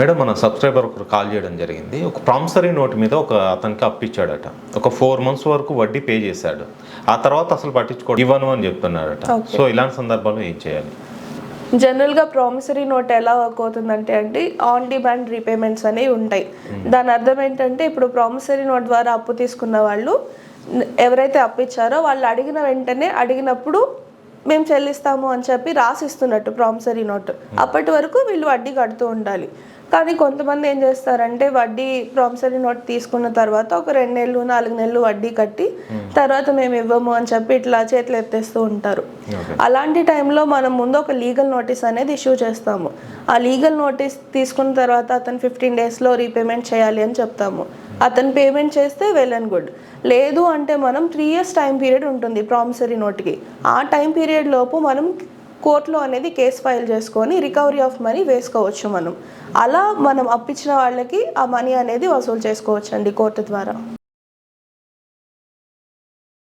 Madam, మన subscriber ఒకరు call చేయడం జరిగింది. ఒక ప్రామిసరీ నోట్ మీద ఒక అతనికి అప్పిచ్చాడట. ఒక 4 months వరకు వడ్డీ పే చేశాడు. ఆ తర్వాత అసలు ఇవ్వను అని చెప్తున్నాడట. సో ఇలాంటి సందర్భాల్లో ఏం చేయాలి? జనరల్గా ప్రామిసరీ నోట్ ఎలా వర్క్ అవుతుందంటే ఆన్ డిమాండ్ రీపేమెంట్స్ అనేవి ఉంటాయి. దాని అర్థం ఏంటంటే ఇప్పుడు ప్రామిసరీ నోట్ ద్వారా అప్పు తీసుకున్న వాళ్ళు ఎవరైతే అప్పిచ్చారో వాళ్ళు అడిగిన వెంటనే అడిగినప్పుడు మేము చెల్లిస్తాము అని చెప్పి రాసిస్తున్నట్టు ప్రామిసరీ నోట్. అప్పటి వరకు వీళ్ళు వడ్డీ కడుతూ ఉండాలి. కానీ కొంతమంది ఏం చేస్తారంటే వడ్డీ ప్రామిసరీ నోట్ తీసుకున్న తర్వాత ఒక 2 నెలలు 4 నెలలు వడ్డీ కట్టి తర్వాత మేము ఇవ్వము అని చెప్పి ఇట్లా చేతులు ఎత్తేస్తూ ఉంటారు. అలాంటి టైంలో మనం ముందు ఒక లీగల్ నోటీస్ అనేది ఇష్యూ చేస్తాము. ఆ లీగల్ నోటీస్ తీసుకున్న తర్వాత అతను 15 daysలో రీపేమెంట్ చేయాలి అని చెప్తాము. అతను పేమెంట్ చేస్తే వెల్ అండ్ గుడ్. లేదు అంటే మనం 3 years టైం పీరియడ్ ఉంటుంది ప్రామిసరీ నోట్కి. ఆ టైం పీరియడ్ లోపు మనం కోర్టులో అనేది కేసు ఫైల్ చేసుకొని రికవరీ ఆఫ్ మనీ వేసుకోవచ్చు. మనం అలా మనం అప్పిచ్చిన వాళ్ళకి ఆ మనీ అనేది వసూలు చేసుకోవచ్చు అండి కోర్టు ద్వారా.